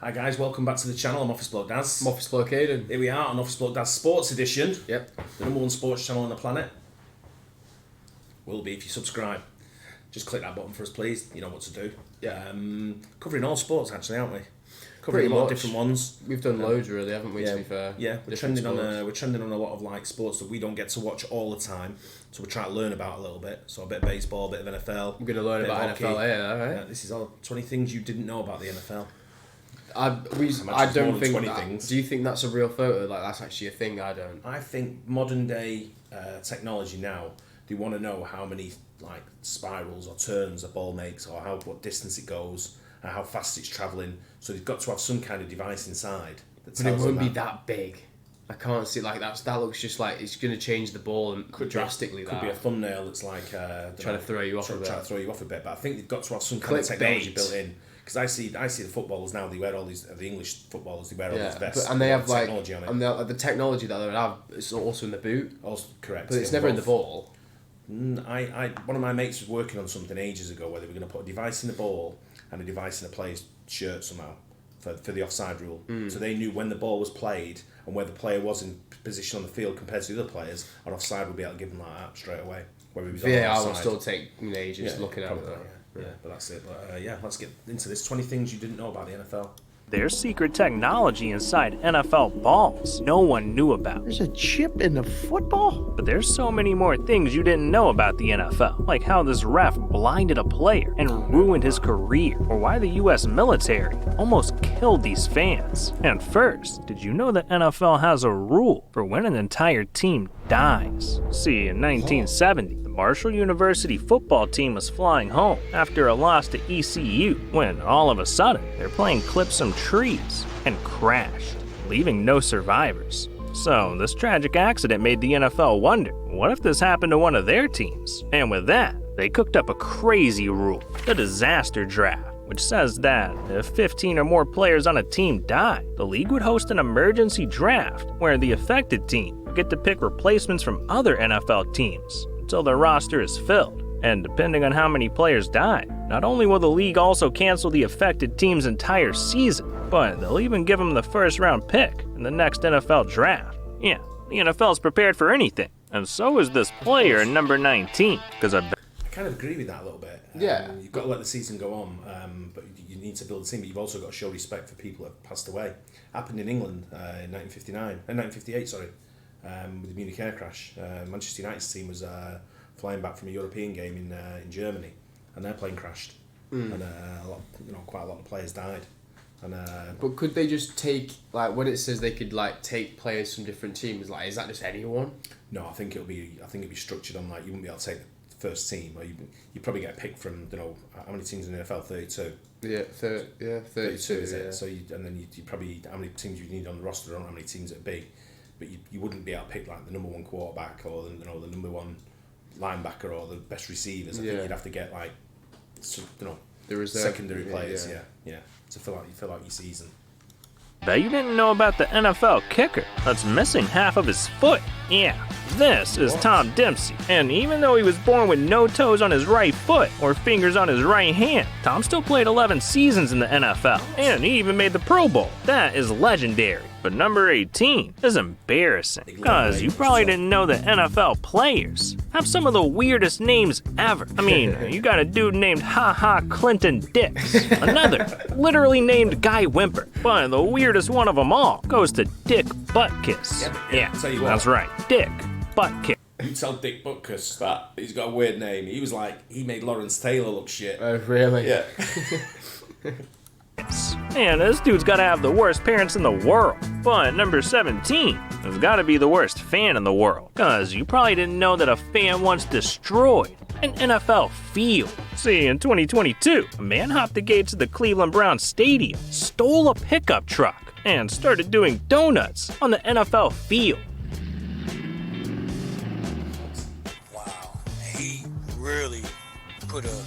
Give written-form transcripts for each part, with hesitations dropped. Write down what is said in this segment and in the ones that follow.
Hi guys, welcome back to the channel. I'm Office Bloke Daz. I'm Office Bloke Aidan. Here we are on Office Bloke Daz Sports Edition. Yep. The #1 sports channel on the planet. Will be if you subscribe. Just click that button for us, please. You know what to do. Yeah. Covering all sports, actually, aren't we? Covering Pretty a lot of much. different ones. We've done loads, really, haven't we? Yeah, To be fair. Yeah, we're Different trending on a lot of like sports that we don't get to watch all the time. So we're trying to learn about a little bit. So a bit of baseball, a bit of NFL. We're going to learn about NFL here, right? Yeah, this is all 20 things you didn't know about the NFL. I more don't than think 20 that, things. Do you think that's a real photo? Like, that's actually a thing? I don't. I think modern day technology now, they want to know how many like spirals or turns a ball makes, or what distance it goes, and how fast it's travelling. So they've got to have some kind of device inside that tells But it won't them be that big. I can't see, like, that looks just like it's going to change the ball drastically. Could be a thumbnail that's like trying to throw you off a bit. Trying to throw you off a bit, but I think they've got to have some kind of technology Clickbait. built in. Because I see the footballers now. They wear all these the English footballers. They wear all these vests, and they have like technology on it. And the technology that they have is also in the boot. Also correct, But it's never in the ball. One of my mates was working on something ages ago where they were going to put a device in the ball and a device in a player's shirt somehow for the offside rule. So they knew when the ball was played and where the player was in position on the field compared to the other players. And offside would be able to give them like that straight away. Whether he was on or VAR will offside. still take ages looking at it. Probably, yeah, but that's it. But let's get into this. 20 things you didn't know about the NFL. There's secret technology inside NFL balls no one knew about. There's a chip in the football? But there's so many more things you didn't know about the NFL, like how this ref blinded a player and ruined his career, or why the US military almost killed these fans. And first, did you know the NFL has a rule for when an entire team dies? See, in 1970, the Marshall University football team was flying home after a loss to ECU when all of a sudden their plane clipped some trees and crashed, leaving no survivors. So this tragic accident made the NFL wonder, what if this happened to one of their teams? And with that, they cooked up a crazy rule, the disaster draft, which says that if 15 or more players on a team die, the league would host an emergency draft where the affected team would get to pick replacements from other NFL teams until their roster is filled. And depending on how many players die, not only will the league also cancel the affected team's entire season, but they'll even give them the first round pick in the next NFL draft. Yeah, the NFL's prepared for anything, and so is this player in number 19, because I kind of agree with that a little bit. Yeah. You've got to let the season go on, but you need to build a team, but you've also got to show respect for people that have passed away. Happened in England in 1958, with the Munich air crash. Manchester United's team was flying back from a European game in Germany, and their plane crashed, and quite a lot of players died. And But could they just take, like, when it says they could like take players from different teams, like, is that just anyone? no, I think it'll be structured on like you wouldn't be able to take the first team, or you probably get a pick from how many teams in the NFL? 32. Yeah, 32 is it? yeah. So you probably how many teams you need on the roster, I don't know how many teams it'd be, but you wouldn't be able to pick like the number one quarterback or the number one linebacker or the best receivers. I think you'd have to get like The reserve, secondary players. Yeah. To fill out your season. bet you didn't know about the NFL kicker that's missing half of his foot. Yeah, this is Tom Dempsey. And even though he was born with no toes on his right foot or fingers on his right hand, Tom still played 11 seasons in the NFL. And he even made the Pro Bowl. That is legendary. But number 18 is embarrassing, because you probably didn't know that NFL players have some of the weirdest names ever. I mean, you got a dude named Ha Ha Clinton Dix, another literally named Guy Wimper, but the weirdest one of them all goes to Dick Buttkiss. Yeah, tell you what. that's right, Dick Buttkiss. You tell Dick Butkus that he's got a weird name. He made Lawrence Taylor look shit. Oh, really? Yeah. And this dude's gotta have the worst parents in the world. But number 17 has gotta be the worst fan in the world, cause you probably didn't know that a fan once destroyed an NFL field. See, in 2022, a man hopped the gates of the Cleveland Browns stadium, stole a pickup truck, and started doing donuts on the NFL field. Wow, he really put a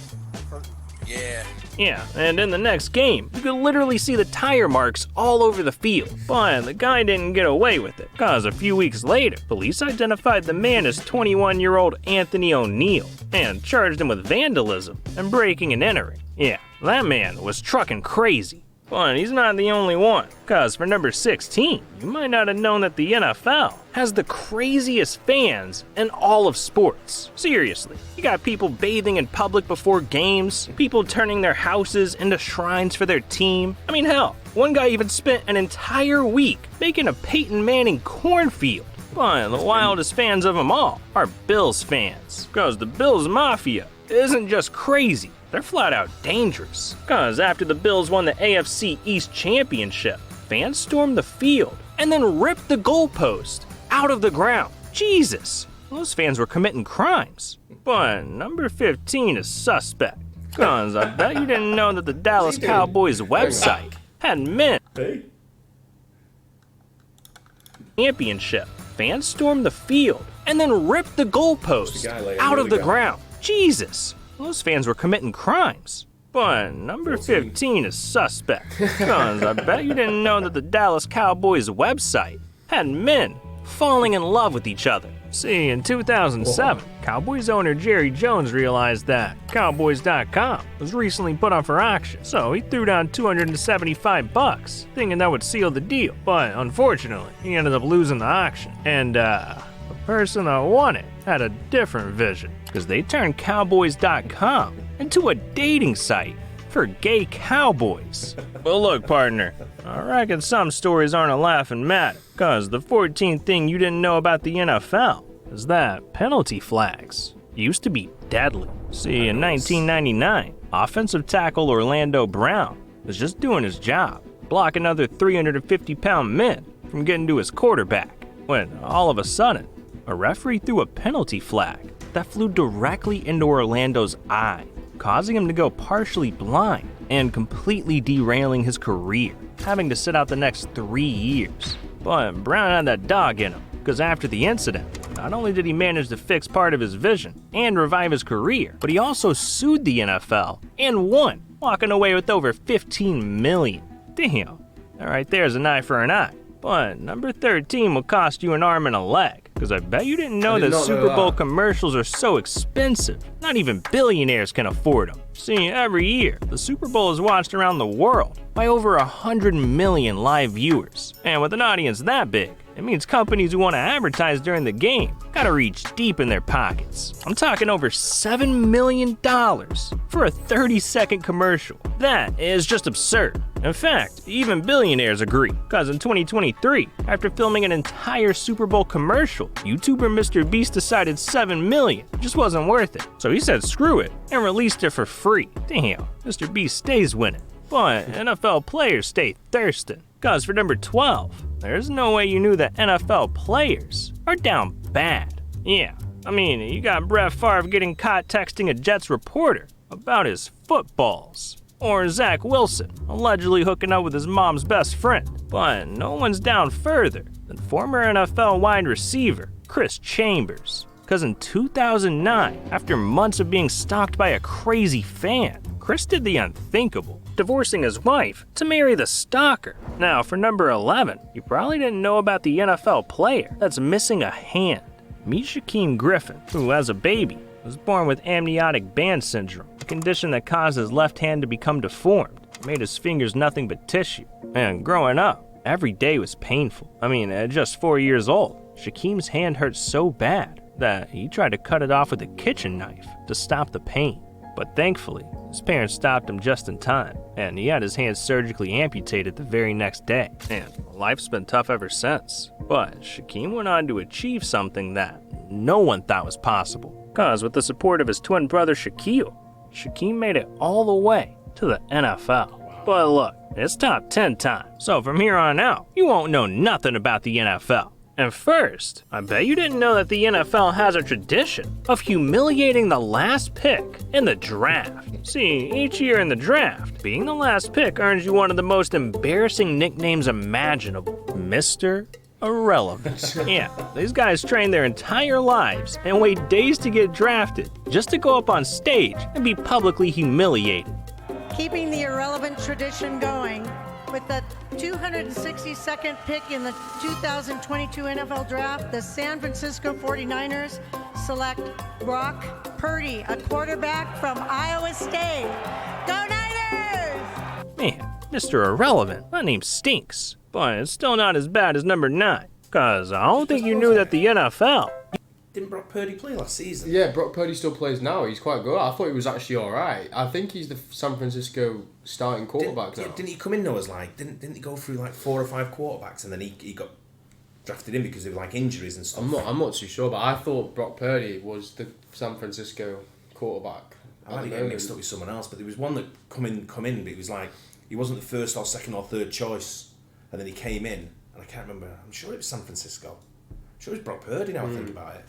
yeah. Yeah, and in the next game, you could literally see the tire marks all over the field. But the guy didn't get away with it, cause a few weeks later, police identified the man as 21-year-old Anthony O'Neill and charged him with vandalism and breaking and entering. Yeah, that man was trucking crazy. But he's not the only one, cause for number 16, you might not have known that the NFL has the craziest fans in all of sports. Seriously, you got people bathing in public before games, people turning their houses into shrines for their team. I mean, hell, one guy even spent an entire week making a Peyton Manning cornfield. But the wildest fans of them all are Bills fans, cause the Bills Mafia isn't just crazy, they're flat out dangerous. Cause after the Bills won the AFC East Championship, fans stormed the field and then ripped the goalpost out of the ground. Jesus, those fans were committing crimes. But number 15 is suspect. Cause I bet you didn't know that the Dallas Cowboys website had men championship. Fans stormed the field and then ripped the goalpost out of the ground. Jesus, those fans were committing crimes. But number 15 is suspect. Cause I bet you didn't know that the Dallas Cowboys website had men falling in love with each other. See, in 2007, Cowboys owner Jerry Jones realized that Cowboys.com was recently put on for auction, so he threw down $275, thinking that would seal the deal. But unfortunately, he ended up losing the auction, and the person that won it had a different vision, because they turned Cowboys.com into a dating site for gay cowboys. But look, partner, I reckon some stories aren't a laughing matter, cause the 14th thing you didn't know about the NFL is that penalty flags used to be deadly. See, in 1999, offensive tackle Orlando Brown was just doing his job, blocking other 350-pound men from getting to his quarterback, when all of a sudden, a referee threw a penalty flag that flew directly into Orlando's eye, causing him to go partially blind and completely derailing his career, having to sit out the next 3 years. But Brown had that dog in him, because after the incident, not only did he manage to fix part of his vision and revive his career, but he also sued the NFL and won, walking away with over $15 million. Damn, that right there is an eye for an eye. But number 13 will cost you an arm and a leg, because I bet you didn't know that Super Bowl commercials are so expensive, not even billionaires can afford them. See, every year, the Super Bowl is watched around the world by over 100 million live viewers. And with an audience that big, it means companies who want to advertise during the game gotta reach deep in their pockets. I'm talking over $7 million for a 30-second commercial. That is just absurd. In fact, even billionaires agree, cause in 2023, after filming an entire Super Bowl commercial, YouTuber Mr. Beast decided $7 million just wasn't worth it. So he said screw it and released it for free. Damn, Mr. Beast stays winning. But NFL players stay thirsting. Cause for number 12, there's no way you knew that NFL players are down bad. Yeah, I mean, you got Brett Favre getting caught texting a Jets reporter about his footballs. Or Zach Wilson allegedly hooking up with his mom's best friend. But no one's down further than former NFL wide receiver Chris Chambers. Cause in 2009, after months of being stalked by a crazy fan, Chris did the unthinkable, divorcing his wife to marry the stalker. Now, for number 11, you probably didn't know about the NFL player that's missing a hand. Meet Shaquem Griffin, who as a baby was born with amniotic band syndrome, a condition that caused his left hand to become deformed, made his fingers nothing but tissue. And growing up, every day was painful. I mean, at just 4 years old, Shaquem's hand hurt so bad that he tried to cut it off with a kitchen knife to stop the pain. But thankfully, his parents stopped him just in time, and he had his hand surgically amputated the very next day. And life's been tough ever since. But Shaquem went on to achieve something that no one thought was possible. Cause with the support of his twin brother Shaquille, Shaquem made it all the way to the NFL. But look, it's top 10 time, so from here on out, you won't know nothing about the NFL. And first, I bet you didn't know that the NFL has a tradition of humiliating the last pick in the draft. See, each year in the draft, being the last pick earns you one of the most embarrassing nicknames imaginable, Mr. Irrelevant. Yeah, these guys train their entire lives and wait days to get drafted just to go up on stage and be publicly humiliated. Keeping the irrelevant tradition going, with the 262nd pick in the 2022 NFL Draft, the San Francisco 49ers select Brock Purdy, a quarterback from Iowa State. Go Niners! Man, Mr. Irrelevant, that name stinks. But it's still not as bad as number 9. Cause I don't think you knew that the NFL... Didn't Brock Purdy play last season? Yeah, Brock Purdy still plays now. He's quite good. I thought he was actually alright. I think he's the San Francisco starting quarterback now. Didn't he come in though as like, didn't he go through like 4 or 5 quarterbacks and then he got drafted in because of like injuries and stuff? I'm not too sure, but I thought Brock Purdy was the San Francisco quarterback. I might be getting mixed up with someone else, but there was one that come in, but it was like, he wasn't the first or second or third choice, and then he came in, and I can't remember, I'm sure it was San Francisco. I'm sure it was Brock Purdy now I think about it.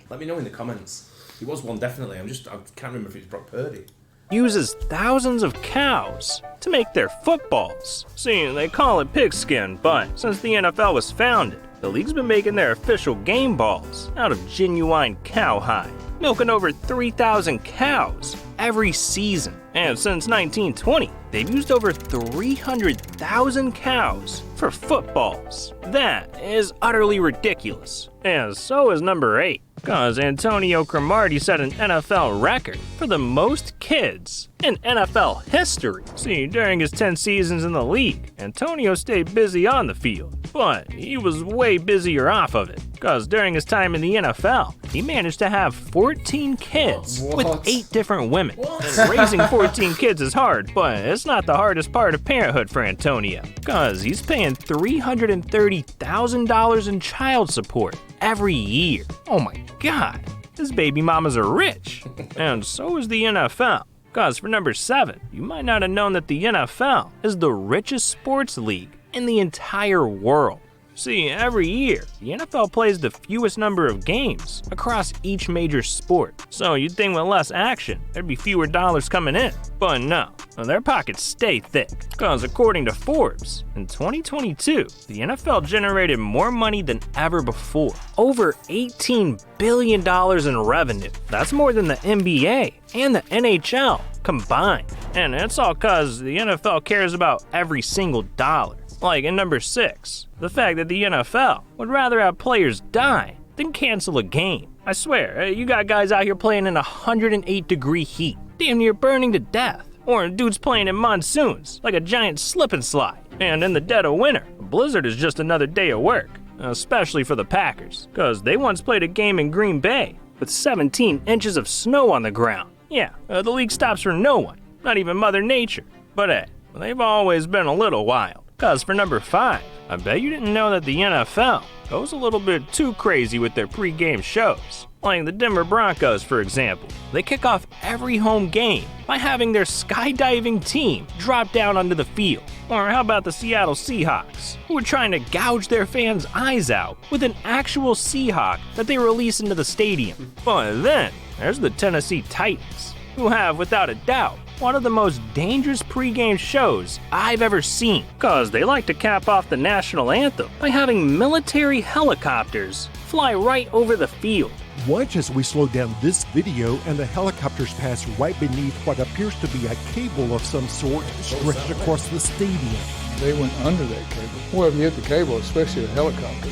Let me know in the comments. He was one definitely, I can't remember if it was Brock Purdy. Uses thousands of cows to make their footballs. See, they call it pigskin, but since the NFL was founded, the league's been making their official game balls out of genuine cowhide, milking over 3,000 cows every season. And since 1920, they've used over 300,000 cows for footballs. That is utterly ridiculous. And so is number 8. Cause Antonio Cromartie set an NFL record for the most kids in NFL history. See, during his 10 seasons in the league, Antonio stayed busy on the field, but he was way busier off of it. Cause during his time in the NFL, he managed to have 14 kids with 8 different women. And raising 14 kids is hard, but it's not the hardest part of parenthood for Antonio. Cause he's paying $330,000 in child support every year. Oh my God, his baby mamas are rich. And so is the NFL. Cause for number 7, you might not have known that the NFL is the richest sports league in the entire world. See, every year, the NFL plays the fewest number of games across each major sport. So you'd think with less action, there'd be fewer dollars coming in. But no, their pockets stay thick. Cause according to Forbes, in 2022, the NFL generated more money than ever before. Over $18 billion in revenue. That's more than the NBA and the NHL combined. And it's all cause the NFL cares about every single dollar. Like in number 6, the fact that the NFL would rather have players die than cancel a game. I swear, you got guys out here playing in 108-degree heat, damn near burning to death. Or dudes playing in monsoons, like a giant slip and slide. And in the dead of winter, a blizzard is just another day of work, especially for the Packers, cause they once played a game in Green Bay with 17 inches of snow on the ground. Yeah, the league stops for no one, not even Mother Nature. But hey, they've always been a little wild. Cause for number 5, I bet you didn't know that the NFL goes a little bit too crazy with their pre-game shows. Like the Denver Broncos, for example. They kick off every home game by having their skydiving team drop down onto the field. Or how about the Seattle Seahawks, who are trying to gouge their fans' eyes out with an actual Seahawk that they release into the stadium. But then, there's the Tennessee Titans, who have, without a doubt, one of the most dangerous pregame shows I've ever seen, cause they like to cap off the national anthem by having military helicopters fly right over the field. Watch as we slow down this video and the helicopters pass right beneath what appears to be a cable of some sort stretched across the stadium. They went under that cable. Well, if you hit the cable, especially a helicopter,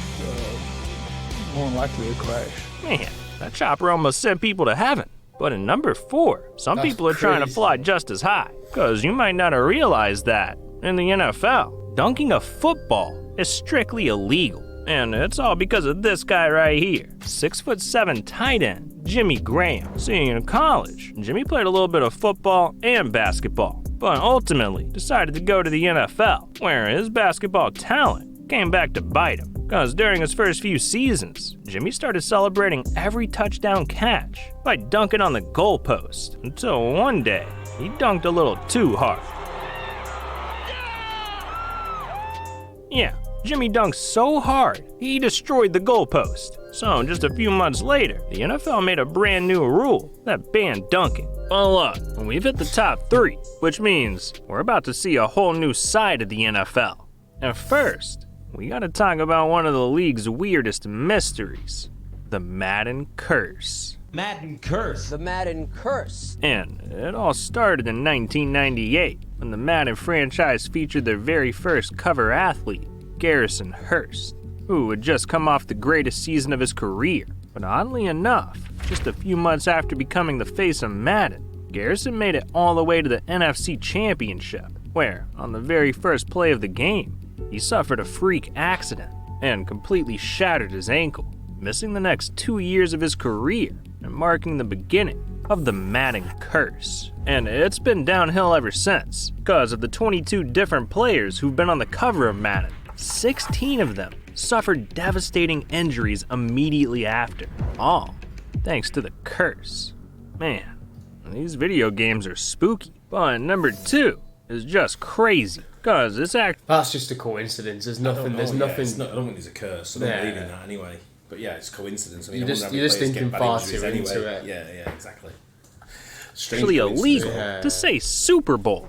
more than likely to crash. Man, that chopper almost sent people to heaven. But in number 4, some people are trying to fly just as high. Cause you might not have realized that in the NFL, dunking a football is strictly illegal. And it's all because of this guy right here, 6'7" tight end, Jimmy Graham. See, in college, Jimmy played a little bit of football and basketball, but ultimately decided to go to the NFL, where his basketball talent came back to bite him. Cause during his first few seasons, Jimmy started celebrating every touchdown catch by dunking on the goalpost, until one day, he dunked a little too hard. Yeah, Jimmy dunked so hard, he destroyed the goalpost. So just a few months later, the NFL made a brand new rule that banned dunking. But look, we've hit the top 3, which means we're about to see a whole new side of the NFL. And first, we gotta talk about one of the league's weirdest mysteries, the Madden curse. Madden curse. The Madden curse. And it all started in 1998, when the Madden franchise featured their very first cover athlete, Garrison Hurst, who had just come off the greatest season of his career. But oddly enough, just a few months after becoming the face of Madden, Garrison made it all the way to the NFC Championship where, on the very first play of the game, he suffered a freak accident and completely shattered his ankle, missing the next 2 years of his career and marking the beginning of the Madden curse. And it's been downhill ever since, because of the 22 different players who've been on the cover of Madden. 16 of them suffered devastating injuries immediately after, all thanks to the curse. Man, these video games are spooky. But number 2 is just crazy, because this That's just a coincidence. There's nothing. There's nothing. I don't think there's a curse. I don't believe in that anyway. But yeah, it's coincidence. I mean, you're just thinking far too into it. Yeah, exactly. Actually illegal to say Super Bowl.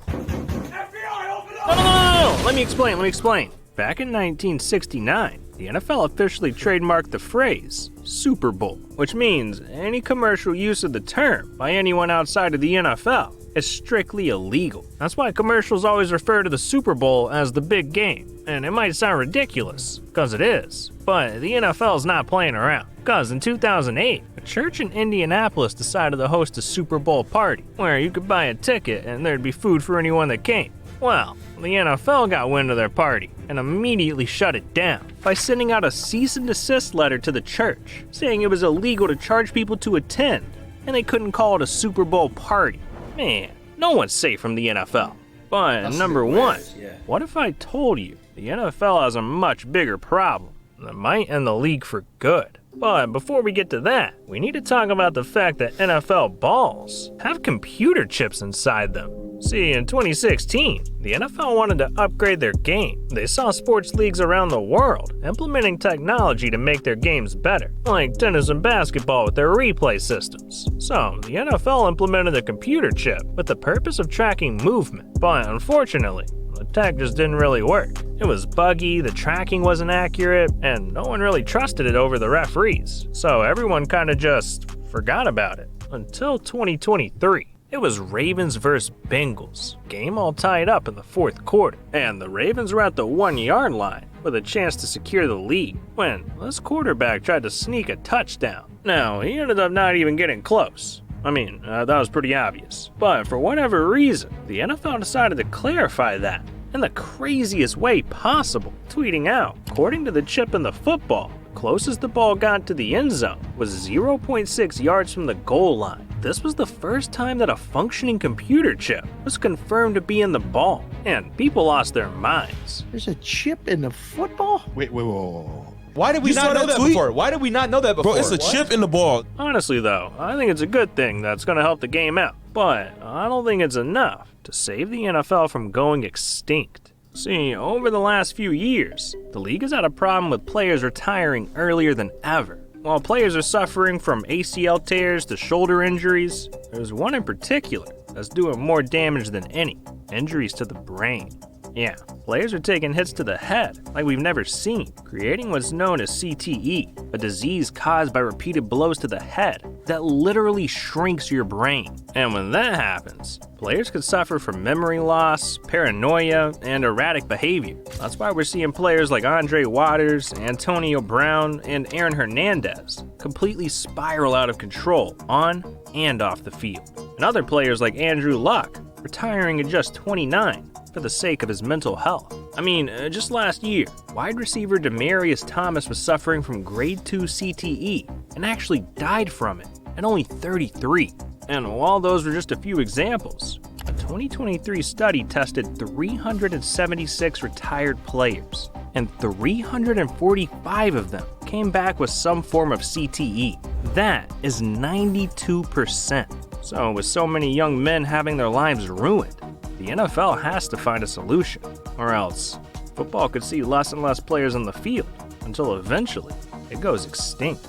No. Let me explain. Back in 1969, the NFL officially trademarked the phrase Super Bowl, which means any commercial use of the term by anyone outside of the NFL is strictly illegal. That's why commercials always refer to the Super Bowl as the big game. And it might sound ridiculous, because it is, but the NFL is not playing around. Because in 2008, a church in Indianapolis decided to host a Super Bowl party, where you could buy a ticket and there'd be food for anyone that came. Well, the NFL got wind of their party and immediately shut it down by sending out a cease and desist letter to the church, saying it was illegal to charge people to attend, and they couldn't call it a Super Bowl party. Man, no one's safe from the NFL. But number 1, what if I told you the NFL has a much bigger problem that might end the league for good? But before we get to that, we need to talk about the fact that NFL balls have computer chips inside them. See, in 2016, the NFL wanted to upgrade their game. They saw sports leagues around the world implementing technology to make their games better, like tennis and basketball with their replay systems. So, the NFL implemented a computer chip with the purpose of tracking movement. But unfortunately, the tech just didn't really work. It was buggy, the tracking wasn't accurate, and no one really trusted it over the referees. So everyone kind of just forgot about it until 2023. It was Ravens vs. Bengals. Game all tied up in the fourth quarter, and the Ravens were at the 1-yard line with a chance to secure the lead when this quarterback tried to sneak a touchdown. Now, he ended up not even getting close. I mean, that was pretty obvious. But for whatever reason, the NFL decided to clarify that in the craziest way possible, tweeting out, according to the chip in the football, the closest the ball got to the end zone was 0.6 yards from the goal line. This was the first time that a functioning computer chip was confirmed to be in the ball, and people lost their minds. There's a chip in the football? Wait. Why did we not know that before? Why did we not know that before? Bro, it's a chip in the ball. Honestly though, I think it's a good thing that's going to help the game out. But I don't think it's enough to save the NFL from going extinct. See, over the last few years, the league has had a problem with players retiring earlier than ever. While players are suffering from ACL tears to shoulder injuries, there's one in particular that's doing more damage than any: injuries to the brain. Yeah, players are taking hits to the head like we've never seen, creating what's known as CTE, a disease caused by repeated blows to the head that literally shrinks your brain. And when that happens, players could suffer from memory loss, paranoia, and erratic behavior. That's why we're seeing players like Andre Waters, Antonio Brown, and Aaron Hernandez completely spiral out of control on and off the field. And other players like Andrew Luck retiring at just 29 for the sake of his mental health. I mean, just last year, wide receiver Demaryius Thomas was suffering from grade 2 CTE and actually died from it at only 33. And while those were just a few examples, a 2023 study tested 376 retired players, and 345 of them came back with some form of CTE. That is 92%. So with so many young men having their lives ruined, the NFL has to find a solution, or else football could see less and less players on the field until eventually it goes extinct.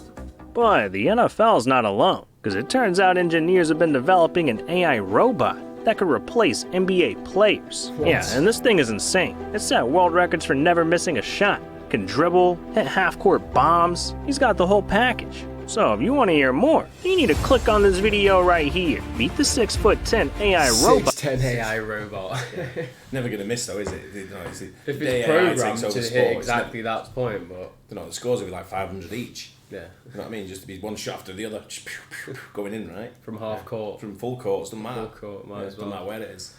But the NFL's not alone, because it turns out engineers have been developing an AI robot that could replace NBA players. What? Yeah, and this thing is insane. It set world records for never missing a shot, can dribble, hit half-court bombs. He's got the whole package. So if you want to hear more, you need to click on this video right here. Beat the 6'10" AI robot. 6'10" AI robot. Never gonna miss though, is it? If it's programmed to hit exactly that point, but the scores will be like 500 each. Yeah. You know what I mean? Just to be one shot after the other, just going in, right? From half court. From full court, doesn't matter. Full court, might as well. Doesn't matter where it is.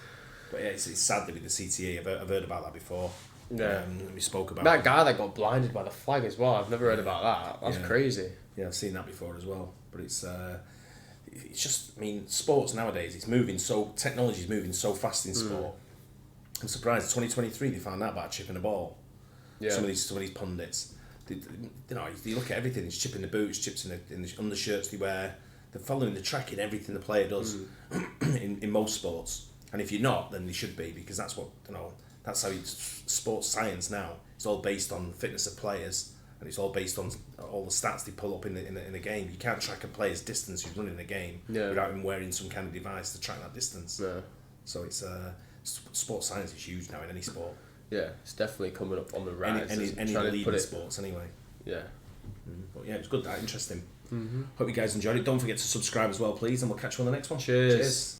But yeah, it's sad that with the CTE. I've heard about that before. Yeah. We spoke about that guy that got blinded by the flag as well. I've never heard about that. That's crazy. Yeah, I've seen that before as well. But it's just, I mean, sports nowadays, technology's moving so fast in sport. I'm surprised 2023 they found out about chipping a ball. Yeah. Some of these pundits, you look at everything. It's chipping the boots, chips in the undershirts they wear. They're following the track in everything the player does in most sports. And if you're not, then they should be, because that's what that's how sports science now. It's all based on fitness of players, and it's all based on all the stats they pull up in a game. You can't track a player's distance who's running a game without him wearing some kind of device to track that distance. Yeah. So it's sports science is huge now in any sport. Yeah, it's definitely coming up on the rise. Any leading sports anyway. Yeah. But yeah, it was good. Interesting. Hope you guys enjoyed it. Don't forget to subscribe as well, please, and we'll catch you on the next one. Cheers.